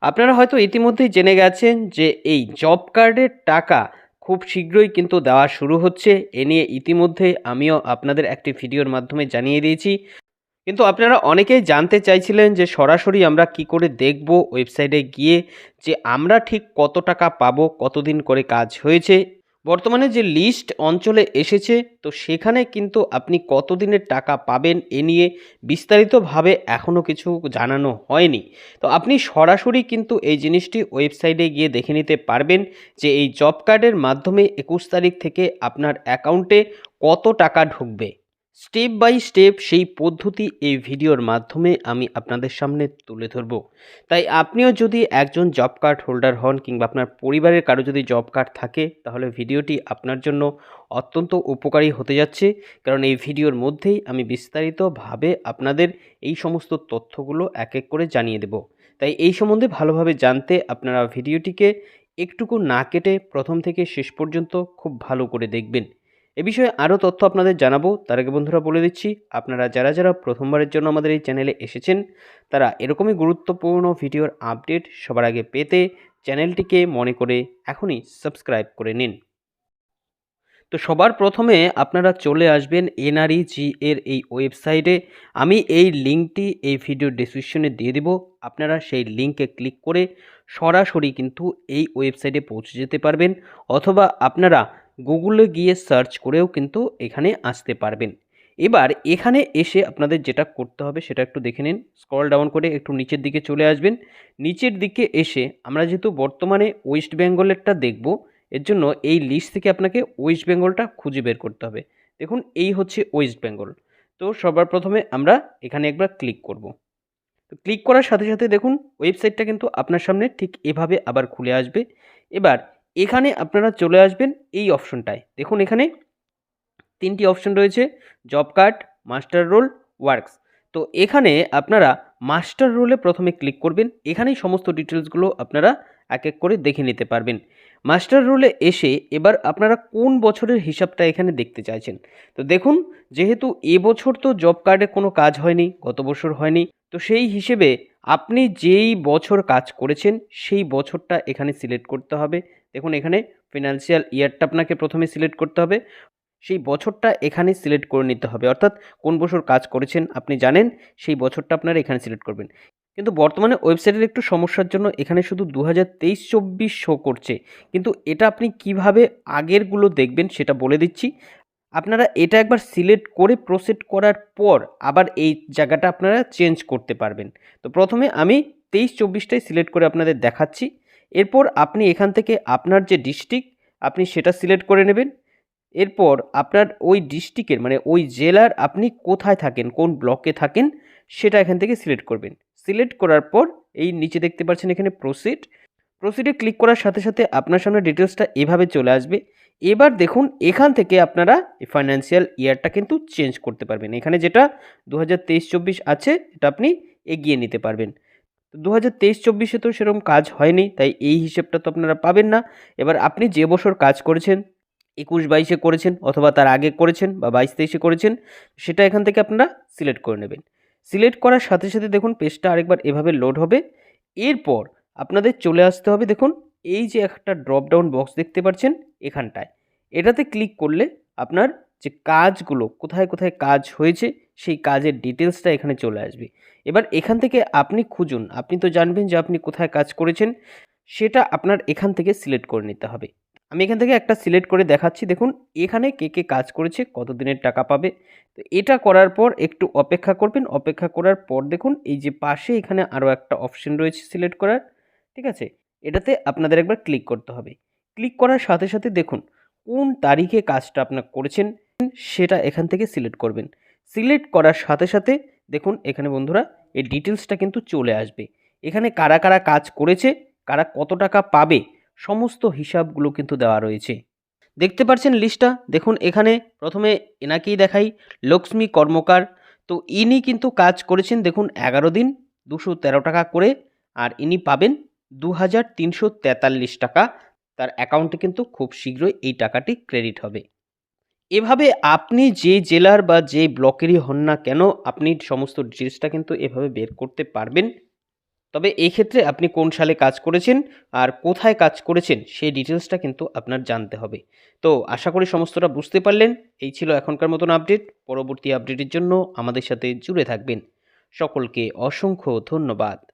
আপনারা হয়তো ইতিমধ্যেই জেনে গেছেন যে এই জব কার্ডের টাকা খুব শীঘ্রই কিন্তু দেওয়া শুরু হচ্ছে। এ নিয়ে ইতিমধ্যেই আমিও আপনাদের একটি ভিডিওর মাধ্যমে জানিয়ে দিয়েছি। কিন্তু আপনারা অনেকেই জানতে চাইছিলেন যে সরাসরি আমরা কি করে দেখব ওয়েবসাইটে গিয়ে যে আমরা ঠিক কত টাকা পাবো, কতদিন করে কাজ হয়েছে। বর্তমানে যে লিস্ট অঞ্চলে এসেছে, তো সেখানে কিন্তু আপনি কতদিনের টাকা পাবেন এ নিয়ে বিস্তারিতভাবে এখনও কিছু জানানো হয়নি। তো আপনি সরাসরি কিন্তু এই জিনিসটি ওয়েবসাইটে গিয়ে দেখে নিতে পারবেন যে এই জব কার্ডের মাধ্যমে ২১ তারিখ থেকে আপনার অ্যাকাউন্টে কত টাকা ঢুকবে। স্টেপ বাই স্টেপ সেই পদ্ধতি এই ভিডিওর মাধ্যমে আমি আপনাদের সামনে তুলে ধরব। তাই আপনিও যদি একজন জব কার্ড হোল্ডার হন কিংবা আপনার পরিবারের কারো যদি জব কার্ড থাকে, তাহলে ভিডিওটি আপনার জন্য অত্যন্ত উপকারী হতে যাচ্ছে। কারণ এই ভিডিওর মধ্যেই আমি বিস্তারিতভাবে আপনাদের এই সমস্ত তথ্যগুলো এক এক করে জানিয়ে দেব। তাই এই সম্বন্ধে ভালোভাবে জানতে আপনারা ভিডিওটিকে একটুকু না কেটে প্রথম থেকে শেষ পর্যন্ত খুব ভালো করে দেখবেন। এ বিষয়ে আরও তথ্য আপনাদের জানাবো। তার আগে বন্ধুরা বলে দিচ্ছি, আপনারা যারা প্রথমবারের জন্য আমাদের এই চ্যানেলে এসেছেন, তারা এরকমই গুরুত্বপূর্ণ ভিডিওর আপডেট সবার আগে পেতে চ্যানেলটিকে মনে করে এখনই সাবস্ক্রাইব করে নিন। তো সবার প্রথমে আপনারা চলে আসবেন এনআরইজি এর এই ওয়েবসাইটে। আমি এই লিঙ্কটি এই ভিডিওর ডেসক্রিপশনে দিয়ে দেব। আপনারা সেই লিঙ্কে ক্লিক করে সরাসরি কিন্তু এই ওয়েবসাইটে পৌঁছে যেতে পারবেন, অথবা আপনারা গুগলে গিয়ে সার্চ করেও কিন্তু এখানে আসতে পারবেন। এবার এখানে এসে আপনাদের যেটা করতে হবে সেটা একটু দেখে নিন। স্ক্রল ডাউন করে একটু নিচের দিকে চলে আসবেন। নিচের দিকে এসে আমরা যেহেতু বর্তমানে ওয়েস্ট বেঙ্গলেরটা দেখব, এর জন্য এই লিস্ট থেকে আপনাকে ওয়েস্ট বেঙ্গলটা খুঁজে বের করতে হবে। দেখুন, এই হচ্ছে ওয়েস্ট বেঙ্গল। তো সবার প্রথমে আমরা এখানে একবার ক্লিক করব। তো ক্লিক করার সাথে সাথে দেখুন ওয়েবসাইটটা কিন্তু আপনার সামনে ঠিক এভাবে আবার খুলে আসবে। এবার এখানে আপনারা চলে আসবেন এই অপশনটায়। দেখুন এখানে ৩টি অপশন রয়েছে: job card, master role, works. তো এখানে আপনারা মাস্টার রোলে প্রথমে ক্লিক করবেন। এখানেই সমস্ত ডিটেলসগুলো আপনারা এক এক করে দেখে নিতে পারবেন। মাস্টার রোলে এসে এবার আপনারা কোন বছরের হিসাবটা এখানে দেখতে চাইছেন। তো দেখুন, যেহেতু এবছর তো জব কার্ডে কোনো কাজ হয়নি, গত বছর হয়নি, তো সেই হিসেবে আপনি যেই বছর কাজ করেছেন সেই বছরটা এখানে সিলেক্ট করতে হবে। দেখুন এখানে ফিনান্সিয়াল ইয়ারটা আপনাকে প্রথমে সিলেক্ট করতে হবে। সেই বছরটা এখানে সিলেক্ট করে নিতে হবে, অর্থাৎ কোন বছর কাজ করেছেন আপনি জানেন, সেই বছরটা আপনারা এখানে সিলেক্ট করবেন। কিন্তু বর্তমানে ওয়েবসাইটের একটু সমস্যার জন্য এখানে শুধু 2023-24 শো করছে। কিন্তু এটা আপনি কিভাবে আগেরগুলো দেখবেন সেটা বলে দিচ্ছি। আপনারা এটা একবার সিলেক্ট করে প্রসিড করার পর আবার এই জায়গাটা আপনারা চেঞ্জ করতে পারবেন। তো প্রথমে আমি 23-24টাই সিলেক্ট করে আপনাদের দেখাচ্ছি। এরপর আপনি এখান থেকে আপনার যে ডিস্ট্রিক্ট আপনি সেটা সিলেক্ট করে নেবেন। এরপর আপনার ওই ডিস্ট্রিক্টের মানে ওই জেলার আপনি কোথায় থাকেন, কোন ব্লকে থাকেন, সেটা এখান থেকে সিলেক্ট করবেন। সিলেক্ট করার পর এই নিচে দেখতে পাচ্ছেন এখানে প্রসিডে ক্লিক করার সাথে সাথে আপনার সামনে ডিটেলসটা এভাবে চলে আসবে। এবার দেখুন এখান থেকে আপনারা এই ফাইন্যান্সিয়াল ইয়ারটা কিন্তু চেঞ্জ করতে পারবেন। এখানে যেটা 2023-24 আছে এটা আপনি এগিয়ে নিতে পারবেন। তো 2023-24-এ তো সেরকম কাজ হয়নি, তাই এই হিসেবটা তো আপনারা পাবেন না। এবার আপনি যে বছর কাজ করেছেন, 21-22-এ করেছেন অথবা তার আগে করেছেন বা 22-23-এ করেছেন, সেটা এখান থেকে আপনারা সিলেক্ট করে নেবেন। সিলেক্ট করার সাথে সাথে দেখুন পেজটা আরেকবার এভাবে লোড হবে। এরপর আপনাদের চলে আসতে হবে, দেখুন এই যে একটা ড্রপ ডাউন বক্স দেখতে পাচ্ছেন এখানটায়, এটাতে ক্লিক করলে আপনার যে কাজগুলো কোথায় কোথায় কাজ হয়েছে সেই কাজের ডিটেলসটা এখানে চলে আসবে। এবার এখান থেকে আপনি খুঁজুন, আপনি তো জানবেন যে আপনি কোথায় কাজ করেছেন, সেটা আপনার এখান থেকে সিলেক্ট করে নিতে হবে। আমি এখান থেকে একটা সিলেক্ট করে দেখাচ্ছি। দেখুন এখানে কে কে কাজ করেছে, কত দিনের টাকা পাবে। তো এটা করার পর একটু অপেক্ষা করবেন। অপেক্ষা করার পর দেখুন এই যে পাশে এখানে আরও একটা অপশন রয়েছে সিলেক্ট করার, ঠিক আছে, এটাতে আপনাদের একবার ক্লিক করতে হবে। ক্লিক করার সাথে সাথে দেখুন কোন তারিখে কাজটা আপনার করেছেন সেটা এখান থেকে সিলেক্ট করবেন। সিলেক্ট করার সাথে সাথে দেখুন এখানে বন্ধুরা এই ডিটেলসটা কিন্তু চলে আসবে। এখানে কারা কারা কাজ করেছে, কারা কত টাকা পাবে, সমস্ত হিসাবগুলো কিন্তু দেওয়া রয়েছে। দেখতে পাচ্ছেন লিস্টটা, দেখুন এখানে প্রথমে এনাকেই দেখাই, লক্ষ্মী কর্মকার। তো ইনি কিন্তু কাজ করেছেন দেখুন 11 দিন, 213 টাকা করে, আর ইনি পাবেন 2343 টাকা। তার অ্যাকাউন্টে কিন্তু খুব শীঘ্রই এই টাকাটি ক্রেডিট হবে। এভাবে আপনি যে জেলার বা যে ব্লকেরই হন না কেন, আপনি সমস্ত ডিটেলসটা কিন্তু এভাবে বের করতে পারবেন। তবে এই ক্ষেত্রে আপনি কোন সালে কাজ করেছেন আর কোথায় কাজ করেছেন সেই ডিটেলসটা কিন্তু আপনার জানতে হবে। তো আশা করি সমস্তটা বুঝতে পারলেন। এই ছিল এখনকার মতন আপডেট। পরবর্তী আপডেটের জন্য আমাদের সাথে জুড়ে থাকবেন। সকলকে অসংখ্য ধন্যবাদ।